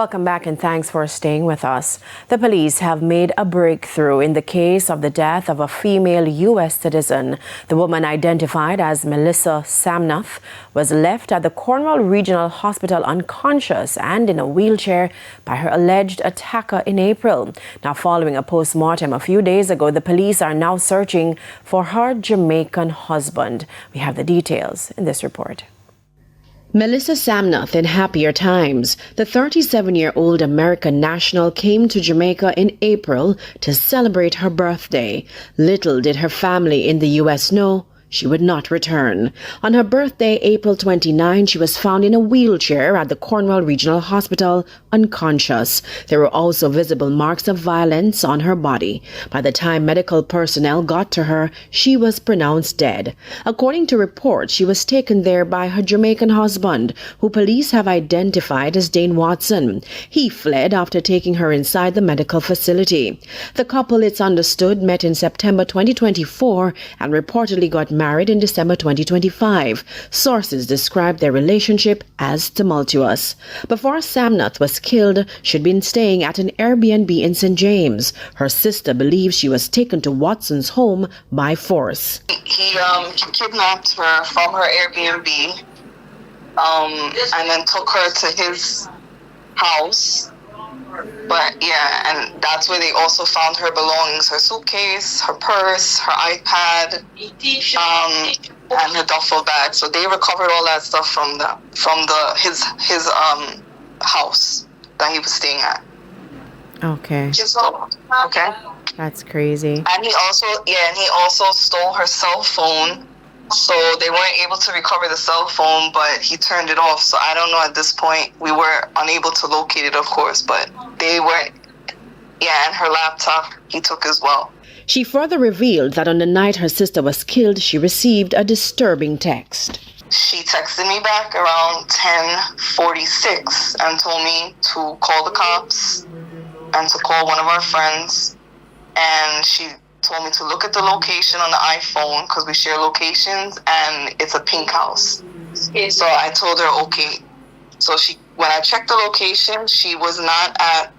Welcome back and thanks for staying with us. The police have made a breakthrough in the case of the death of a female U.S. citizen. The woman, identified as Melissa Samnath, was left at the Cornwall Regional Hospital unconscious and in a wheelchair by her alleged attacker in April. Now, following a post-mortem a few days ago, the police are now searching for her Jamaican husband. We have the details in this report. Melissa Samnath in happier times. The 37-year-old American national came to Jamaica in April to celebrate her birthday. Little did her family in the U.S. know she would not return. On her birthday, April 29, she was found in a wheelchair at the Cornwall Regional Hospital, unconscious. There were also visible marks of violence on her body. By the time medical personnel got to her, she was pronounced dead. According to reports, she was taken there by her Jamaican husband, who police have identified as Dane Watson. He fled after taking her inside the medical facility. The couple, it's understood, met in September 2024 and reportedly got married in December 2025. Sources described their relationship as tumultuous. Before Samnath was killed, she'd been staying at an Airbnb in St. James. Her sister believes she was taken to Watson's home by force. He kidnapped her from her Airbnb and then took her to his house. But yeah, and that's where they also found her belongings, her suitcase, her purse, her iPad, and her duffel bag. So they recovered all that stuff from his house that he was staying at. Okay. Okay. That's crazy. And he also stole her cell phone. So they weren't able to recover the cell phone, but he turned it off. So I don't know at this point. We were unable to locate it, of course, but they weren't. Yeah, and her laptop he took as well. She further revealed that on the night her sister was killed, she received a disturbing text. She texted me back around 10:46 and told me to call the cops and to call one of our friends. And she told me to look at the location on the iPhone because we share locations, and it's a pink house. So I told her okay. So when I checked the location, she was not at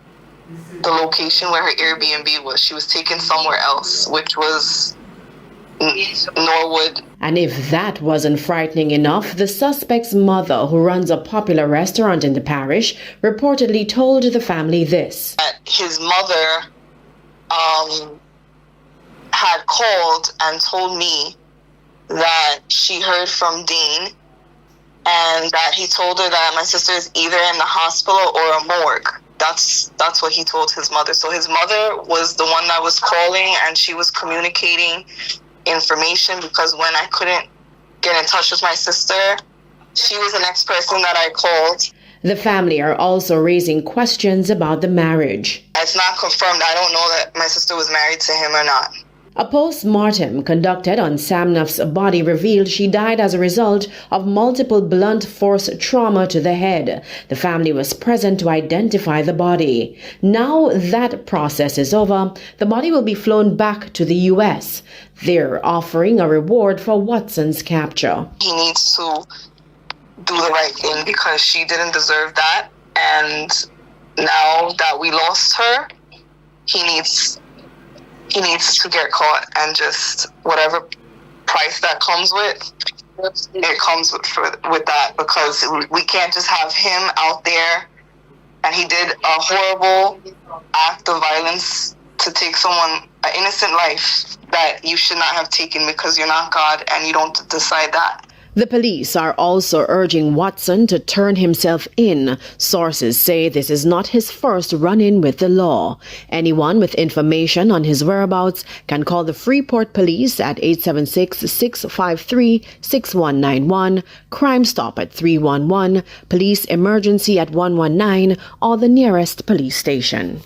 the location where her Airbnb was. She was taken somewhere else, which was Norwood. And if that wasn't frightening enough, the suspect's mother, who runs a popular restaurant in the parish, reportedly told the family this. His mother had called and told me that she heard from Dean and that he told her that my sister is either in the hospital or a morgue. That's what he told his mother. So his mother was the one that was calling, and she was communicating information because when I couldn't get in touch with my sister, she was the next person that I called. The family are also raising questions about the marriage. It's not confirmed. I don't know that my sister was married to him or not. A post-mortem conducted on Samnath's body revealed she died as a result of multiple blunt force trauma to the head. The family was present to identify the body. Now that process is over, the body will be flown back to the U.S. They're offering a reward for Watson's capture. He needs to do the right thing because she didn't deserve that. And now that we lost her, he needs to get caught, and just whatever price that comes with, it comes with that, because we can't just have him out there, and he did a horrible act of violence to take an innocent life that you should not have taken because you're not God and you don't decide that. The police are also urging Watson to turn himself in. Sources say this is not his first run-in with the law. Anyone with information on his whereabouts can call the Freeport Police at 876-653-6191, Crime Stop at 311, Police Emergency at 119, or the nearest police station.